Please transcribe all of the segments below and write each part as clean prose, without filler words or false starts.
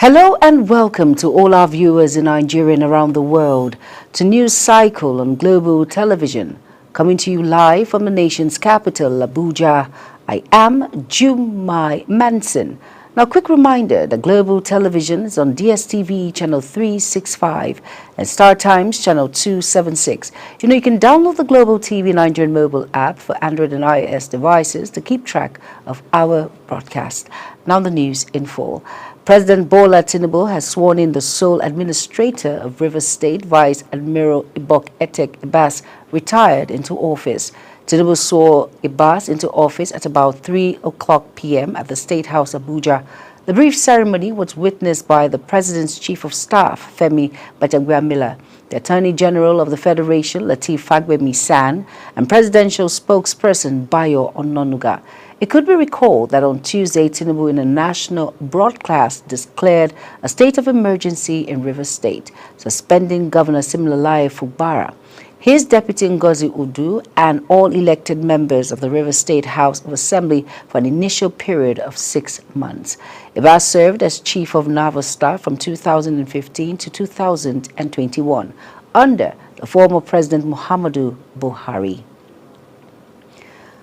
Hello and welcome to all our viewers in Nigeria and around the world to News Cycle on Global Television, coming to you live from the nation's capital, Abuja. I am Jumai Manson. Now, quick reminder that Global Television is on DSTV channel 365 and Star Times channel 276. You can download the Global TV Nigerian mobile app for Android and iOS devices to keep track of our broadcast. Now, the news in full. President Bola Tinubu has sworn in the sole administrator of Rivers State, Vice Admiral Ibok Etek Ibas, retired, into office. Tinubu swore Ibas into office at about 3:00 p.m. at the State House, Abuja. The brief ceremony was witnessed by the President's Chief of Staff, Femi Gbajabiamila, the Attorney General of the Federation, Lateef Fagbemi-San, and Presidential Spokesperson Bayo Ononuga. It could be recalled that on Tuesday, Tinubu in a national broadcast declared a state of emergency in Rivers State, suspending Governor Siminalayi Fubara, his deputy Ngozi Udu, and all elected members of the Rivers State House of Assembly for an initial period of 6 months. Ibas served as Chief of Naval Staff from 2015 to 2021 under the former President Muhammadu Buhari.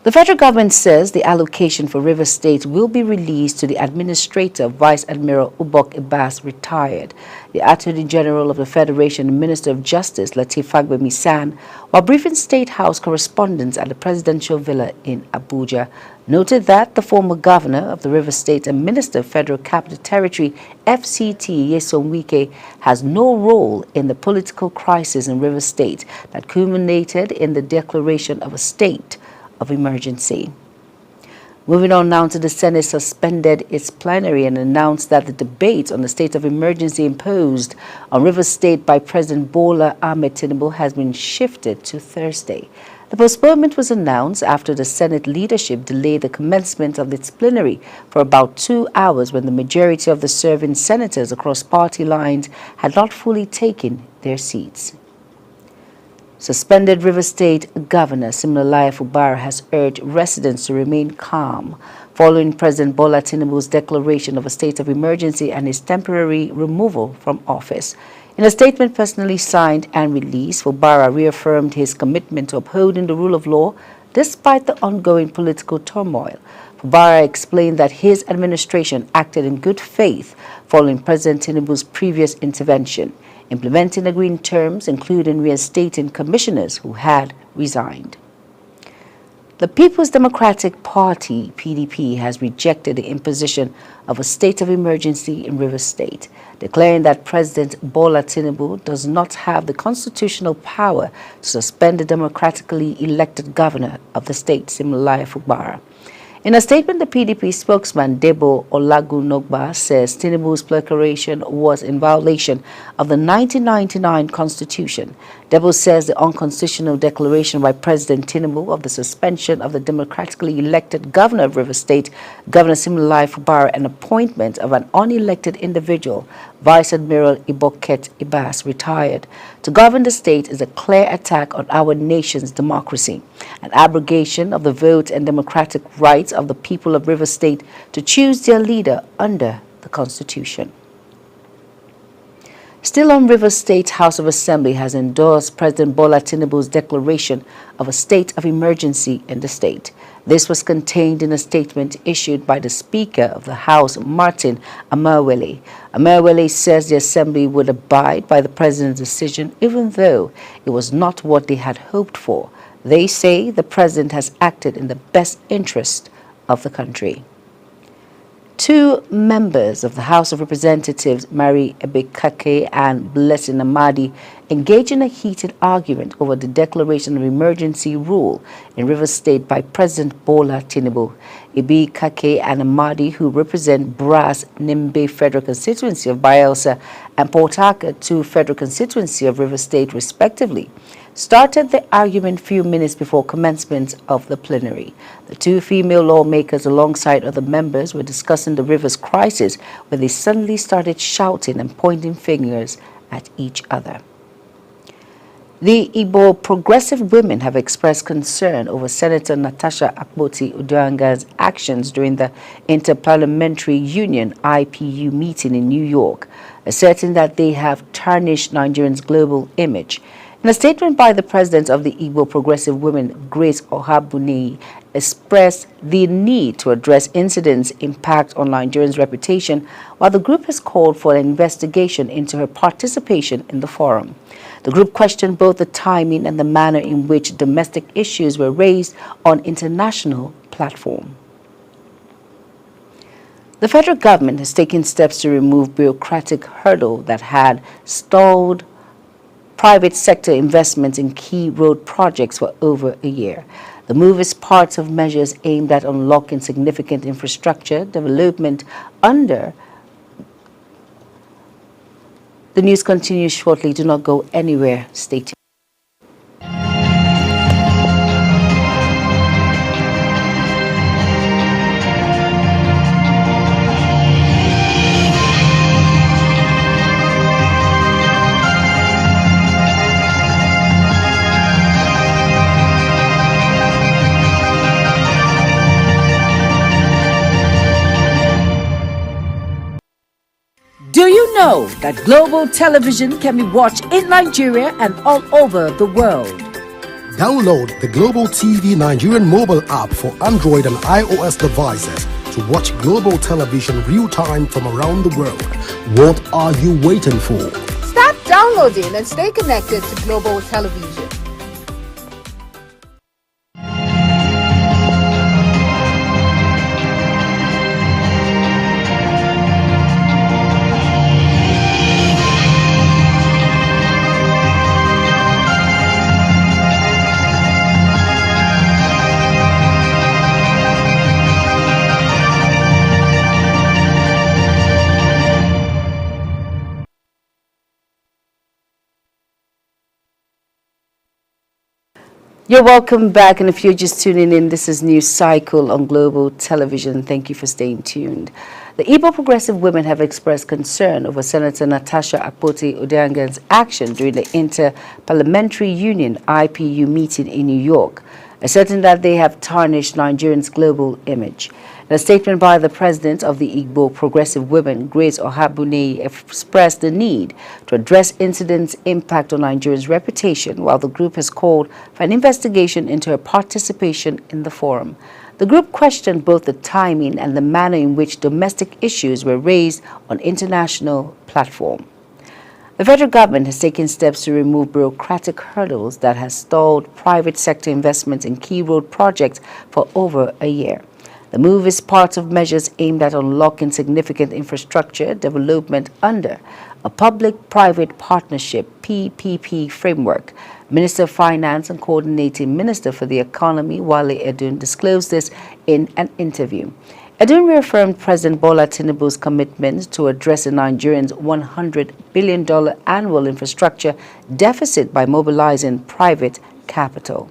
The federal government says the allocation for Rivers State will be released to the Administrator, Vice Admiral Ibok Ibas, retired. The Attorney General of the Federation and Minister of Justice, Lateef Fagbemi-San, while briefing State House correspondents at the Presidential Villa in Abuja, noted that the former governor of the Rivers State and Minister of Federal Capital Territory, FCT, Nyesom Wike, has no role in the political crisis in Rivers State that culminated in the declaration of a state of emergency. Moving on now to the Senate suspended its plenary and announced that the debate on the state of emergency imposed on Rivers State by President Bola Ahmed Tinubu has been shifted to Thursday. The postponement was announced after the Senate leadership delayed the commencement of its plenary for about 2 hours when the majority of the serving senators across party lines had not fully taken their seats. Suspended Rivers State Governor Siminalayi Fubara has urged residents to remain calm following President Bola Tinubu's declaration of a state of emergency and his temporary removal from office. In a statement personally signed and released, Fubara reaffirmed his commitment to upholding the rule of law despite the ongoing political turmoil. Fubara explained that his administration acted in good faith following President Tinubu's previous intervention, implementing agreed terms, including reinstating commissioners who had resigned. The People's Democratic Party, PDP, has rejected the imposition of a state of emergency in Rivers State, declaring that President Bola Tinubu does not have the constitutional power to suspend the democratically elected governor of the state, Siminalayi Fubara. In a statement, the PDP spokesman Debo Olagunogba says Tinubu's declaration was in violation of the 1999 Constitution. Debo says the unconstitutional declaration by President Tinubu of the suspension of the democratically elected governor of Rivers State, Governor Siminalayi Fubara, and appointment of an unelected individual, Vice Admiral Ibok Ibas, retired, to govern the state is a clear attack on our nation's democracy, an abrogation of the vote and democratic rights of the people of Rivers State to choose their leader under the Constitution. Still on, Rivers State House of Assembly has endorsed President Bola Tinubu's declaration of a state of emergency in the state. This was contained in a statement issued by the Speaker of the House, Martin Amaewhule. Amaewhule says the Assembly would abide by the President's decision even though it was not what they had hoped for. They say the President has acted in the best interest of the country. Two members of the House of Representatives, Mary Ebekake and Blessing Amadi, engaged in a heated argument over the declaration of emergency rule in Rivers State by President Bola Tinubu. Ebekake and Amadi, who represent Brass Nimbe Federal Constituency of Bayelsa and Port Harcourt 2 Federal Constituency of Rivers State, respectively, started the argument few minutes before commencement of the plenary. The two female lawmakers, alongside other members, were discussing the Rivers crisis when they suddenly started shouting and pointing fingers at each other. The Igbo Progressive Women have expressed concern over Senator Natasha Akpoti-Uduaghan's actions during the Interparliamentary Union (IPU) meeting in New York, asserting that they have tarnished Nigeria's global image. In a statement by the president of the Igbo Progressive Women, Grace Ohabuni, expressed the need to address incidents' impact on Nigeria's reputation, while the group has called for an investigation into her participation in the forum. The group questioned both the timing and the manner in which domestic issues were raised on international platform. The federal government has taken steps to remove bureaucratic hurdle that had stalled private sector investments in key road projects for over a year. The move is part of measures aimed at unlocking significant infrastructure development under. The news continues shortly. Do not go anywhere. Stay tuned. Do you know that global television can be watched in Nigeria and all over the world? Download the Global TV Nigerian mobile app for Android and iOS devices to watch global television real-time from around the world. What are you waiting for? Start downloading and stay connected to global television. You're welcome back, and if you're just tuning in, this is News Cycle on Global Television. Thank you for staying tuned. The Igbo Progressive Women have expressed concern over Senator Natasha Akpoti-Uduaghan's action during the Inter-Parliamentary Union (IPU) meeting in New York, asserting that they have tarnished Nigeria's global image. In a statement by the president of the Igbo Progressive Women, Grace Ohabuni, expressed the need to address incidents' impact on Nigeria's reputation, while the group has called for an investigation into her participation in the forum. The group questioned both the timing and the manner in which domestic issues were raised on international platform. The federal government has taken steps to remove bureaucratic hurdles that has stalled private sector investments in key road projects for over a year. The move is part of measures aimed at unlocking significant infrastructure development under a public-private partnership (PPP) framework. Minister of Finance and Coordinating Minister for the Economy, Wale Edun, disclosed this in an interview. Edun reaffirmed President Bola Tinubu's commitment to addressing Nigeria's $100 billion annual infrastructure deficit by mobilizing private capital.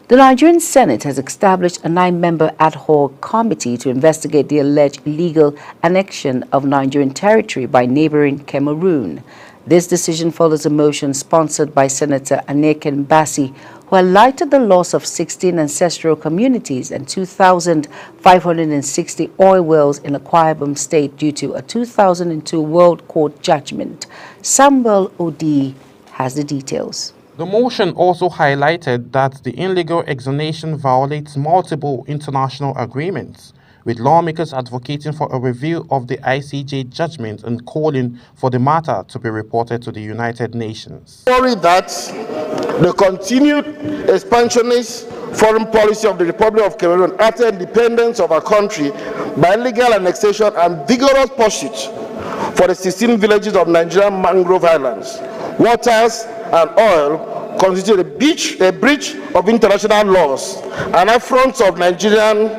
The Nigerian Senate has established a 9-member ad hoc committee to investigate the alleged illegal annexion of Nigerian territory by neighboring Cameroon. This decision follows a motion sponsored by Senator Aneken Bassi, who highlighted the loss of 16 ancestral communities and 2,560 oil wells in Akwa Ibom State due to a 2002 World Court judgment. Samuel Odi has the details. The motion also highlighted that the illegal exonation violates multiple international agreements, with lawmakers advocating for a review of the ICJ judgment and calling for the matter to be reported to the United Nations. Worry that the continued expansionist foreign policy of the Republic of Cameroon after independence of our country by illegal annexation and vigorous pursuit for the 16 villages of Nigerian mangrove islands, waters and oil constitute a breach of international laws, an affront of Nigeria's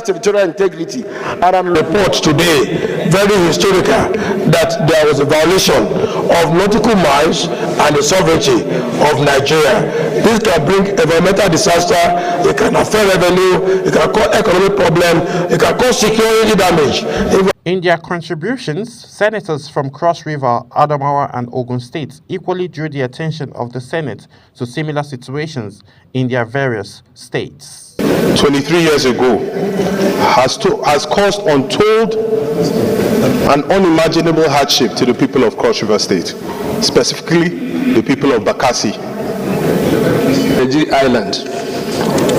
territorial integrity, and a report today, very historical, that there was a violation of nautical miles and the sovereignty of Nigeria. This can bring environmental disaster, it can affect revenue, it can cause economic problem, it can cause security damage. In their contributions, senators from Cross River, Adamawa, and Ogun states equally drew the attention of the Senate to similar situations in their various states. 23 years ago has caused untold and unimaginable hardship to the people of Cross River State, specifically the people of Bakassi Island.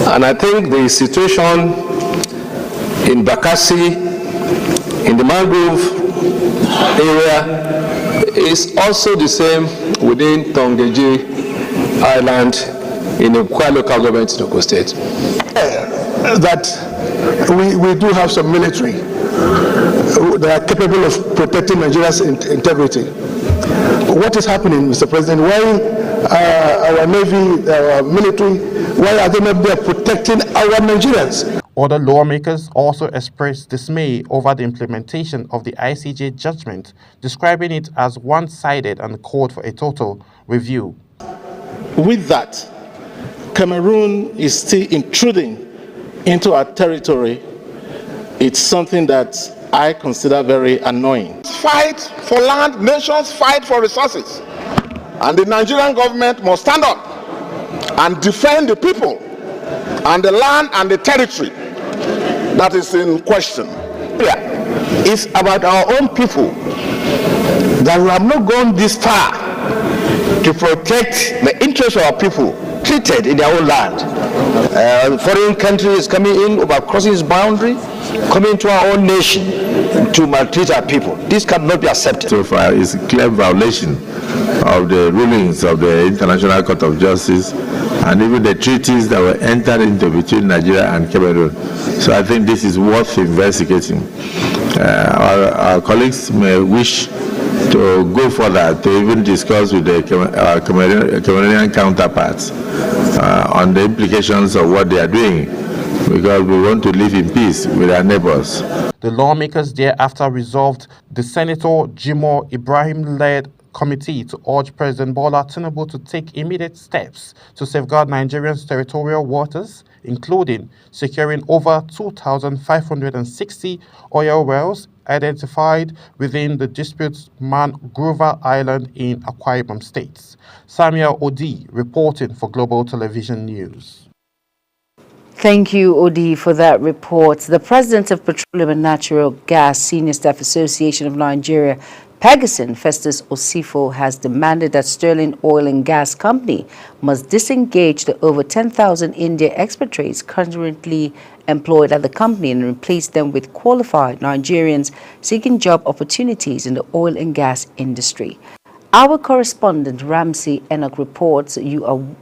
And I think the situation in Bakassi, in the mangrove area, is also the same within Tongeji Island in the Kwa local government in Ogun State. That we do have some military that are capable of protecting Nigeria's integrity. What is happening, Mr. President? Why our Navy, our military, why are they not there protecting our Nigerians? Other lawmakers also expressed dismay over the implementation of the ICJ judgment, describing it as one-sided and called for a total review. With that, Cameroon is still intruding into our territory. It's something that I consider very annoying. Fight for land, nations fight for resources. And the Nigerian government must stand up and defend the people and the land and the territory that is in question. It's about our own people that we have not gone this far to protect the interests of our people treated in their own land. Foreign countries coming in, over crossing its boundary, coming to our own nation to maltreat our people. This cannot be accepted. So far, it's a clear violation of the rulings of the International Court of Justice and even the treaties that were entered into between Nigeria and Cameroon. So I think this is worth investigating. Our colleagues may wish to go further to even discuss with the Cameroonian counterparts on the implications of what they are doing, because we want to live in peace with our neighbors. The lawmakers thereafter resolved the Senator Jimoh Ibrahim-led committee to urge President Bola Tinubu to take immediate steps to safeguard Nigerians' territorial waters, including securing over 2,560 oil wells identified within the dispute Mangrove Island in Akwa Ibom State. Samuel Odi reporting for Global Television News. Thank you, Odi, for that report. The president of Petroleum and Natural Gas Senior Staff Association of Nigeria, Pegasin, Festus Osifo, has demanded that Sterling Oil and Gas Company must disengage the over 10,000 Indian expatriates currently employed at the company and replace them with qualified Nigerians seeking job opportunities in the oil and gas industry. Our correspondent Ramsey Enoch reports The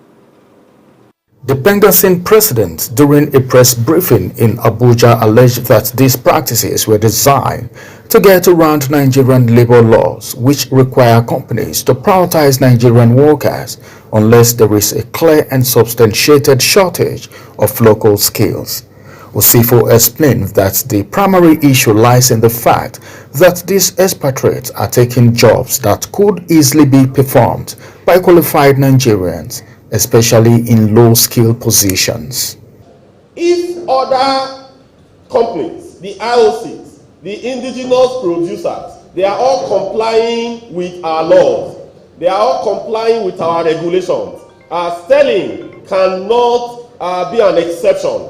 Pegasin president, during a press briefing in Abuja, alleged that these practices were designed to get around Nigerian labor laws, which require companies to prioritize Nigerian workers unless there is a clear and substantiated shortage of local skills. Osifo explained that the primary issue lies in the fact that these expatriates are taking jobs that could easily be performed by qualified Nigerians, especially in low-skill positions. If other companies, the IOCs, the indigenous producers, they are all complying with our laws, they are all complying with our regulations, Sterling cannot be an exception.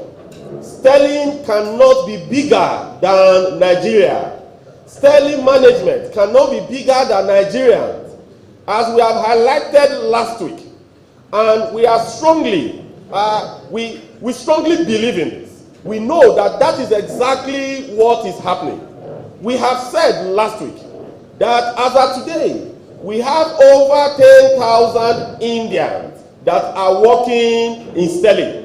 Sterling cannot be bigger than Nigeria. Sterling management cannot be bigger than Nigerians. As we have highlighted last week, and we are strongly, we strongly believe in this. We know that that is exactly what is happening. We have said last week that as of today, we have over 10,000 Indians that are working in Sterling.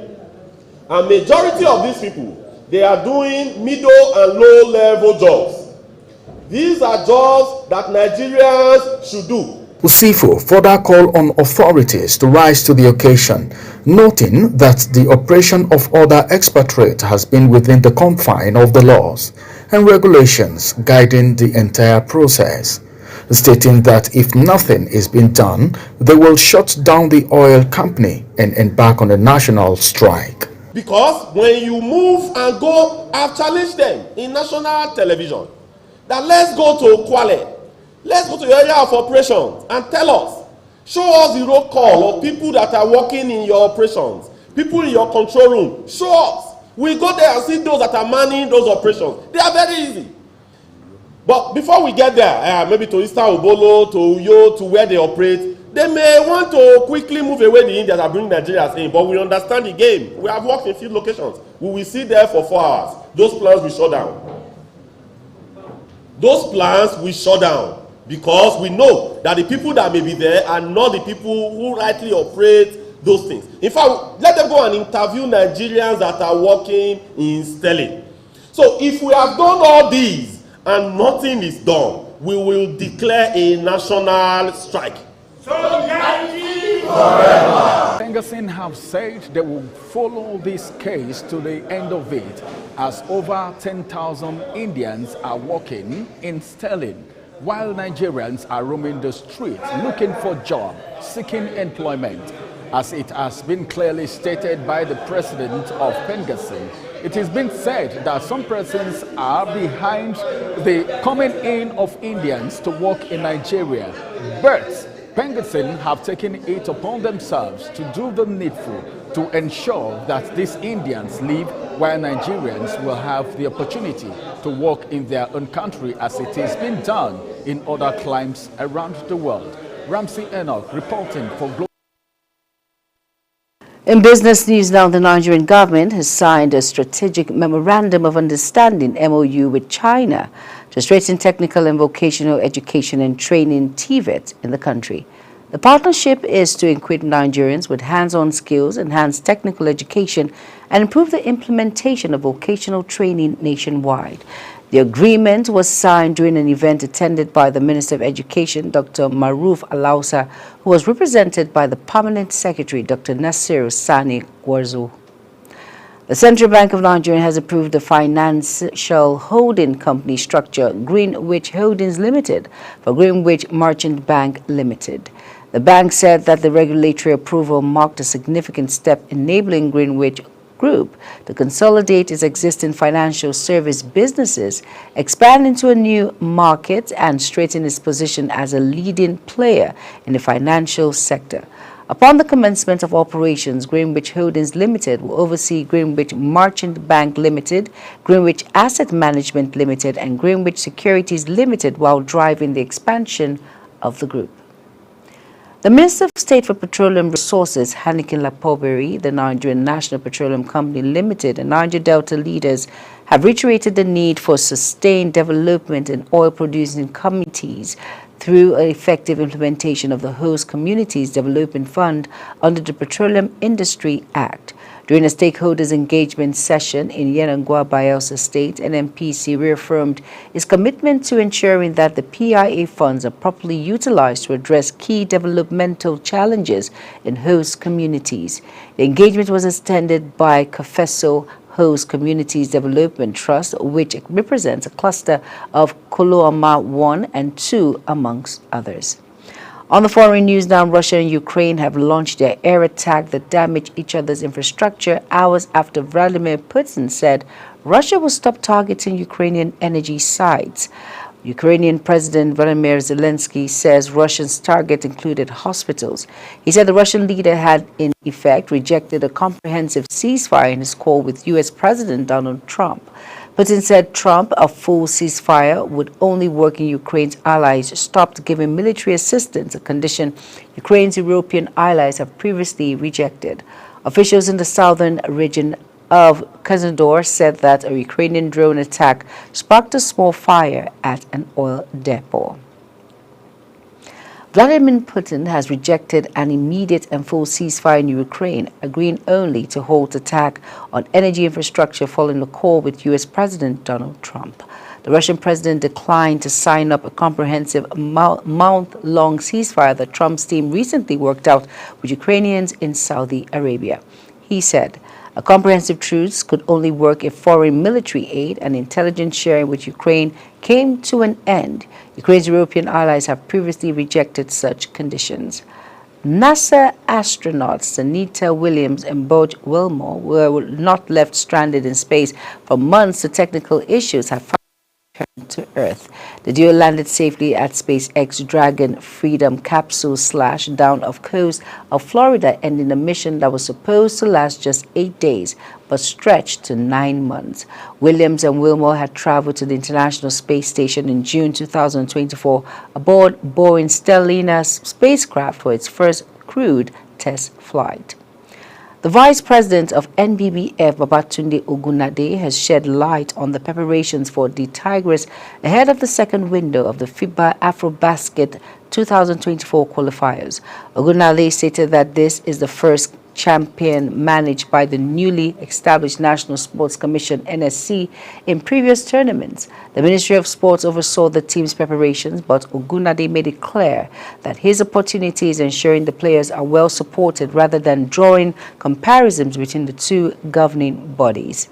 And majority of these people, they are doing middle and low level jobs. These are jobs that Nigerians should do. Osifo further called on authorities to rise to the occasion, noting that the operation of other expatriates has been within the confine of the laws and regulations guiding the entire process, stating that if nothing is being done, they will shut down the oil company and embark on a national strike. Because when you move and go, I've challenged them in national television. that let's go to Kwale, let's go to your area of operations and tell us, show us the roll call of people that are working in your operations, people in your control room. Show us. We go there and see those that are manning those operations. They are very easy. But before we get there, maybe to Eastern Obolo, to Uyo, to where they operate, they may want to quickly move away the Indians and bring Nigerians in. But we understand the game. We have worked in few locations. We will sit there for 4 hours. Those plans will shut down. Those plans will shut down because we know that the people that may be there are not the people who rightly operate those things. In fact, let them go and interview Nigerians that are working in Sterling. So if we have done all these and nothing is done, we will declare a national strike. Pengassin have said they will follow this case to the end of it, as over 10,000 Indians are working in Sterling, while Nigerians are roaming the streets looking for jobs, seeking employment. As it has been clearly stated by the president of Pengassin, it has been said that some persons are behind the coming in of Indians to work in Nigeria, but Pengassin have taken it upon themselves to do the needful to ensure that these Indians leave while Nigerians will have the opportunity to work in their own country, as it has been done in other climes around the world. Ramsey Enoch reporting for Global. In business news now, the Nigerian government has signed a strategic memorandum of understanding MOU with China to strengthen technical and vocational education and training TVET in the country. The partnership is to equip Nigerians with hands-on skills, enhance technical education, and improve the implementation of vocational training nationwide. The agreement was signed during an event attended by the Minister of Education, Dr. Maruf Alausa, who was represented by the Permanent Secretary, Dr. Nasir Sani Gwarzo. The Central Bank of Nigeria has approved the financial holding company structure Greenwich Holdings Limited for Greenwich Merchant Bank Limited. The bank said that the regulatory approval marked a significant step enabling Greenwich Group to consolidate its existing financial service businesses, expand into a new market, and strengthen its position as a leading player in the financial sector. Upon the commencement of operations, Greenwich Holdings Limited will oversee Greenwich Merchant Bank Limited, Greenwich Asset Management Limited, and Greenwich Securities Limited, while driving the expansion of the group. The Minister of State for Petroleum Resources, Hannington Lapoberi, the Nigerian National Petroleum Company Limited, and Niger Delta leaders have reiterated the need for sustained development in oil-producing communities through an effective implementation of the Host Communities Development Fund under the Petroleum Industry Act. During a stakeholders engagement session in Yenangwa, Bayelsa State, NNPC reaffirmed its commitment to ensuring that the PIA funds are properly utilized to address key developmental challenges in host communities. The engagement was attended by COFESO Host Communities Development Trust, which represents a cluster of Koloama 1 and 2, amongst others. On the foreign news now, Russia and Ukraine have launched their air attack that damaged each other's infrastructure hours after Vladimir Putin said Russia will stop targeting Ukrainian energy sites. Ukrainian President Volodymyr Zelensky says Russia's target included hospitals. He said the Russian leader had, in effect, rejected a comprehensive ceasefire in his call with U.S. President Donald Trump. Putin said a full ceasefire would only work in Ukraine's allies stopped giving military assistance, a condition Ukraine's European allies have previously rejected. Officials in the southern region of Krasnodar said that a Ukrainian drone attack sparked a small fire at an oil depot. Vladimir Putin has rejected an immediate and full ceasefire in Ukraine, agreeing only to halt attack on energy infrastructure following a call with U.S. President Donald Trump. The Russian president declined to sign up a comprehensive month-long ceasefire that Trump's team recently worked out with Ukrainians in Saudi Arabia. He said, a comprehensive truce could only work if foreign military aid and intelligence sharing with Ukraine came to an end. Ukraine's European allies have previously rejected such conditions. NASA astronauts Sunita Williams and Buzz Wilmore were not left stranded in space for months to technical issues have found returned to Earth. The duo landed safely at SpaceX Dragon Freedom capsule /down off coast of Florida, ending a mission that was supposed to last just 8 days, but stretched to 9 months. Williams and Wilmore had traveled to the International Space Station in June 2024 aboard Boeing Stellina spacecraft for its first crewed test flight. The Vice President of NBBF, Babatunde Ogunade, has shed light on the preparations for the Tigers ahead of the second window of the FIBA AfroBasket 2024 qualifiers. Ogunade stated that this is the first champion managed by the newly established National Sports Commission (NSC) in previous tournaments. The Ministry of Sports oversaw the team's preparations, but Ogunade made it clear that his opportunity is ensuring the players are well supported rather than drawing comparisons between the two governing bodies.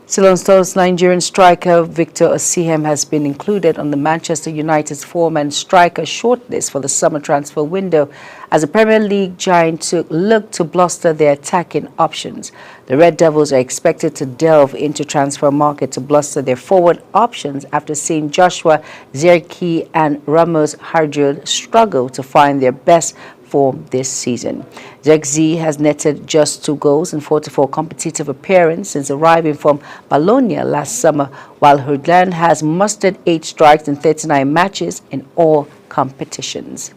Ceylon Stars Nigerian striker Victor Osimhen has been included on the Manchester United's four-man striker shortlist for the summer transfer window as the Premier League giant look to bolster their attacking options. The Red Devils are expected to delve into transfer market to bolster their forward options after seeing Joshua Zirkzee and Ramos Hardjoud struggle to find their best form this season. Zirkzee has netted just 2 goals in 44 competitive appearances since arriving from Bologna last summer, while Hardjoud has mustered 8 strikes in 39 matches in all competitions.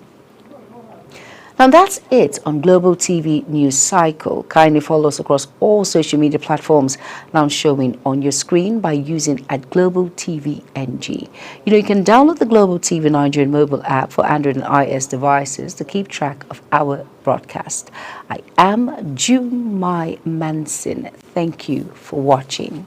Now that's it on Global TV News Cycle. Kindly follow us across all social media platforms now showing on your screen by using @GlobalTVNG. You can download the Global TV Nigerian mobile app for Android and iOS devices to keep track of our broadcast. I am Jumai Manson. Thank you for watching.